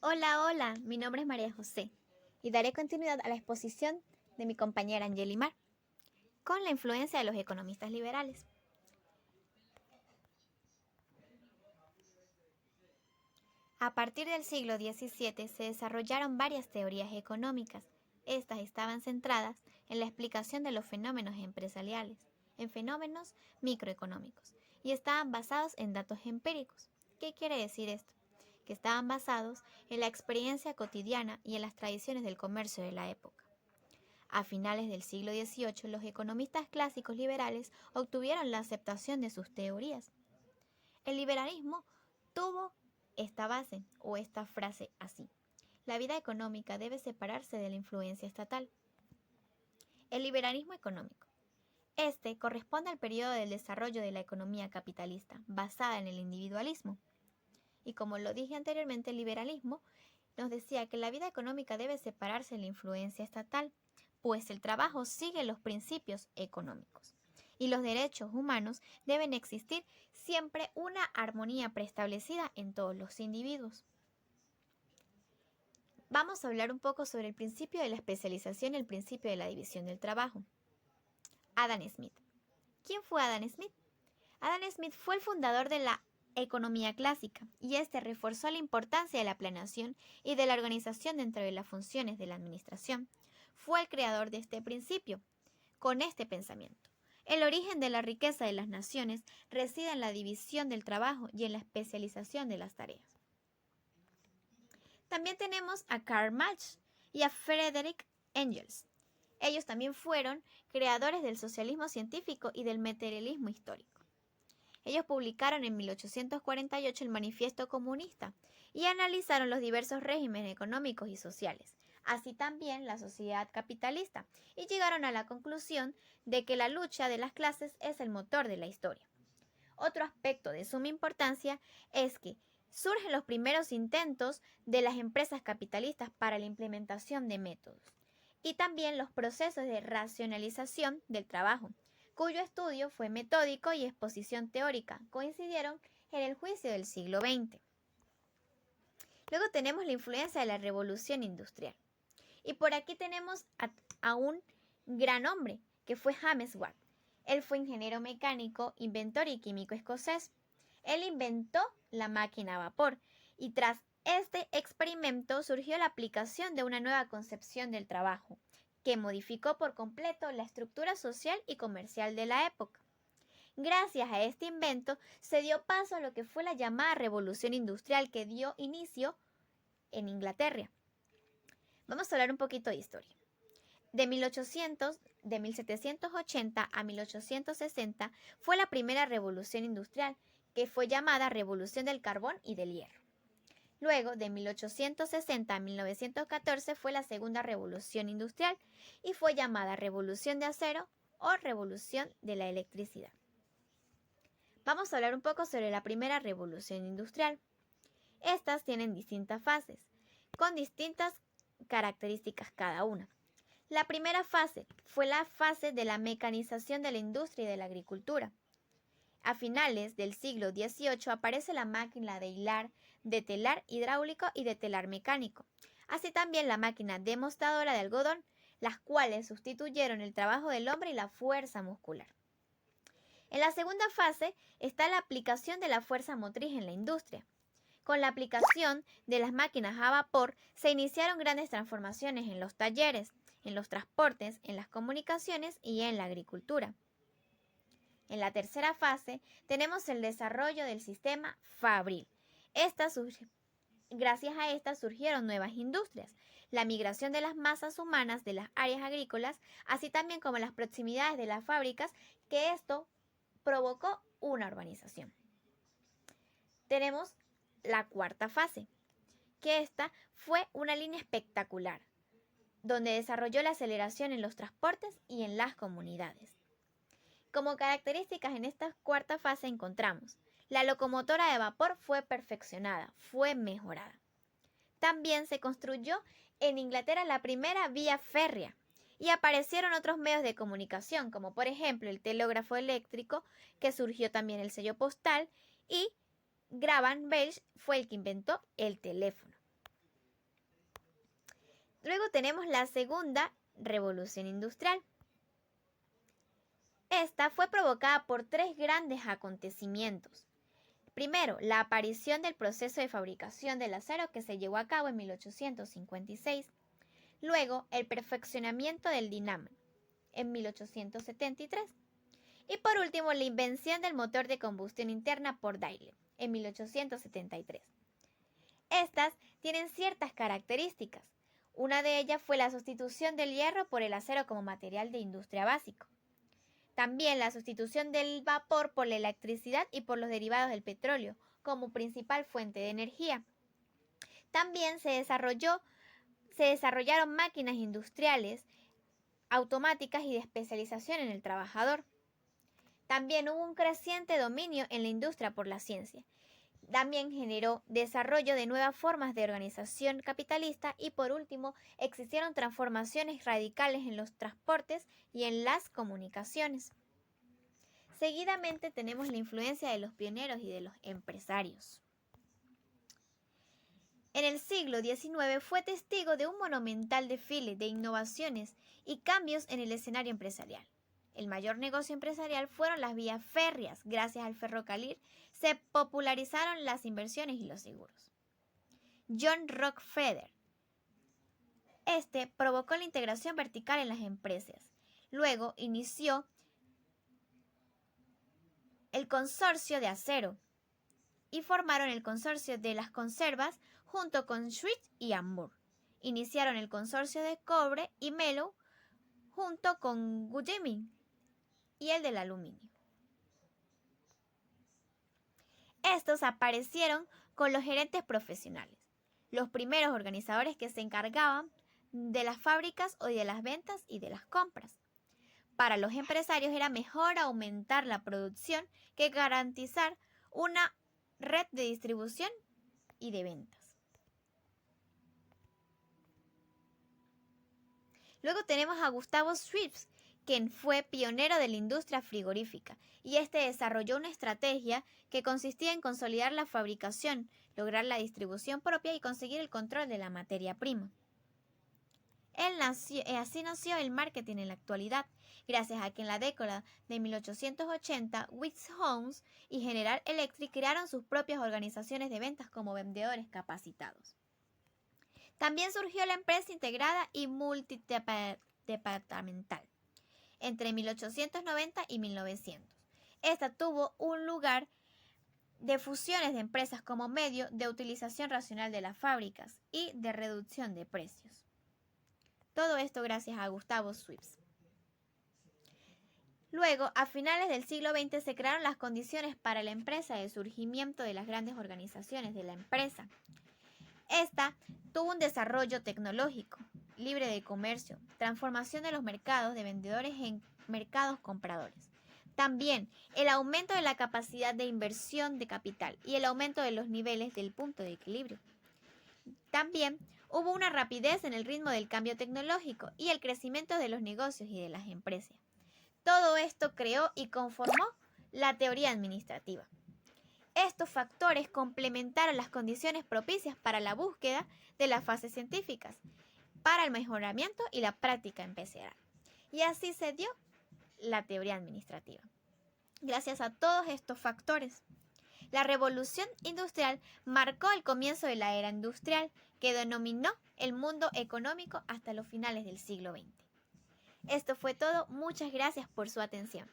Hola, hola, mi nombre es María José y daré continuidad a la exposición de mi compañera Angelimar con la influencia de los economistas liberales. A partir del siglo XVII se desarrollaron varias teorías económicas. Estas estaban centradas en la explicación de los fenómenos empresariales, en fenómenos microeconómicos, y estaban basados en datos empíricos. ¿Qué quiere decir esto? Que estaban basados en la experiencia cotidiana y en las tradiciones del comercio de la época. A finales del siglo XVIII, los economistas clásicos liberales obtuvieron la aceptación de sus teorías. El liberalismo tuvo esta base o esta frase así: la vida económica debe separarse de la influencia estatal. El liberalismo económico. Este corresponde al periodo del desarrollo de la economía capitalista, basada en el individualismo. Y como lo dije anteriormente, el liberalismo nos decía que la vida económica debe separarse de la influencia estatal, pues el trabajo sigue los principios económicos y los derechos humanos deben existir siempre una armonía preestablecida en todos los individuos. Vamos a hablar un poco sobre el principio de la especialización y el principio de la división del trabajo. Adam Smith. ¿Quién fue Adam Smith? Adam Smith fue el fundador de la economía clásica y este reforzó la importancia de la planeación y de la organización dentro de las funciones de la administración. Fue el creador de este principio, con este pensamiento. El origen de la riqueza de las naciones reside en la división del trabajo y en la especialización de las tareas. También tenemos a Karl Marx y a Friedrich Engels. Ellos también fueron creadores del socialismo científico y del materialismo histórico. Ellos publicaron en 1848 el Manifiesto Comunista y analizaron los diversos regímenes económicos y sociales, así también la sociedad capitalista, y llegaron a la conclusión de que la lucha de las clases es el motor de la historia. Otro aspecto de suma importancia es que surgen los primeros intentos de las empresas capitalistas para la implementación de métodos y también los procesos de racionalización del trabajo, cuyo estudio fue metódico y exposición teórica, coincidieron en el juicio del siglo XX. Luego tenemos la influencia de la revolución industrial. Y por aquí tenemos a un gran hombre, que fue James Watt. Él fue ingeniero mecánico, inventor y químico escocés. Él inventó la máquina a vapor y tras este experimento surgió la aplicación de una nueva concepción del trabajo, que modificó por completo la estructura social y comercial de la época. Gracias a este invento se dio paso a lo que fue la llamada revolución industrial que dio inicio en Inglaterra. Vamos a hablar un poquito de historia. De 1780 a 1860 fue la primera revolución industrial, que fue llamada Revolución del Carbón y del Hierro. Luego, de 1860 a 1914 fue la segunda revolución industrial y fue llamada Revolución de Acero o Revolución de la Electricidad. Vamos a hablar un poco sobre la primera revolución industrial. Estas tienen distintas fases, con distintas características cada una. La primera fase fue la fase de la mecanización de la industria y de la agricultura. A finales del siglo XVIII aparece la máquina de hilar, de telar hidráulico y de telar mecánico, así también la máquina demostadora de algodón, las cuales sustituyeron el trabajo del hombre y la fuerza muscular. En la segunda fase está la aplicación de la fuerza motriz en la industria. Con la aplicación de las máquinas a vapor se iniciaron grandes transformaciones en los talleres, en los transportes, en las comunicaciones y en la agricultura. En la tercera fase tenemos el desarrollo del sistema fabril. Gracias a esta surgieron nuevas industrias, la migración de las masas humanas de las áreas agrícolas, así también como las proximidades de las fábricas, que esto provocó una urbanización. Tenemos la cuarta fase, que esta fue una línea espectacular, donde desarrolló la aceleración en los transportes y en las comunidades. Como características en esta cuarta fase encontramos: la locomotora de vapor fue perfeccionada, fue mejorada. También se construyó en Inglaterra la primera vía férrea y aparecieron otros medios de comunicación, como por ejemplo el telégrafo eléctrico, que surgió también el sello postal, y Graham Bell fue el que inventó el teléfono. Luego tenemos la segunda revolución industrial. Esta fue provocada por tres grandes acontecimientos. Primero, la aparición del proceso de fabricación del acero que se llevó a cabo en 1856. Luego, el perfeccionamiento del dínamo en 1873. Y por último, la invención del motor de combustión interna por Daimler en 1873. Estas tienen ciertas características. Una de ellas fue la sustitución del hierro por el acero como material de industria básico. También la sustitución del vapor por la electricidad y por los derivados del petróleo como principal fuente de energía. También se desarrollaron máquinas industriales automáticas y de especialización en el trabajador. También hubo un creciente dominio en la industria por la ciencia. También generó desarrollo de nuevas formas de organización capitalista y por último existieron transformaciones radicales en los transportes y en las comunicaciones. Seguidamente tenemos la influencia de los pioneros y de los empresarios. En el siglo XIX fue testigo de un monumental desfile de innovaciones y cambios en el escenario empresarial. El mayor negocio empresarial fueron las vías férreas. Gracias al ferrocarril se popularizaron las inversiones y los seguros. John Rockefeller. Este provocó la integración vertical en las empresas. Luego inició el consorcio de acero y formaron el consorcio de las conservas junto con Schmidt y Hamburg. Iniciaron el consorcio de cobre y Mellow junto con Guillemin y el del aluminio. Estos aparecieron con los gerentes profesionales, los primeros organizadores que se encargaban de las fábricas o de las ventas y de las compras. Para los empresarios era mejor aumentar la producción que garantizar una red de distribución y de ventas. Luego tenemos a Gustavo Schweppes, quien fue pionero de la industria frigorífica, y este desarrolló una estrategia que consistía en consolidar la fabricación, lograr la distribución propia y conseguir el control de la materia prima. Así nació el marketing en la actualidad, gracias a que en la década de 1880 Westinghouse y General Electric crearon sus propias organizaciones de ventas como vendedores capacitados. También surgió la empresa integrada y multidepartamental entre 1890 y 1900. Esta tuvo un lugar de fusiones de empresas como medio de utilización racional de las fábricas y de reducción de precios. Todo esto gracias a Gustavo Schweppes. Luego, a finales del siglo XX se crearon las condiciones para la empresa de surgimiento de las grandes organizaciones de la empresa. Esta tuvo un desarrollo tecnológico, libre de comercio, transformación de los mercados de vendedores en mercados compradores. También el aumento de la capacidad de inversión de capital y el aumento de los niveles del punto de equilibrio. También hubo una rapidez en el ritmo del cambio tecnológico y el crecimiento de los negocios y de las empresas. Todo esto creó y conformó la teoría administrativa. Estos factores complementaron las condiciones propicias para la búsqueda de las fases científicas, para el mejoramiento y la práctica empresarial. Y así se dio la teoría administrativa. Gracias a todos estos factores, la revolución industrial marcó el comienzo de la era industrial que denominó el mundo económico hasta los finales del siglo XX. Esto fue todo. Muchas gracias por su atención.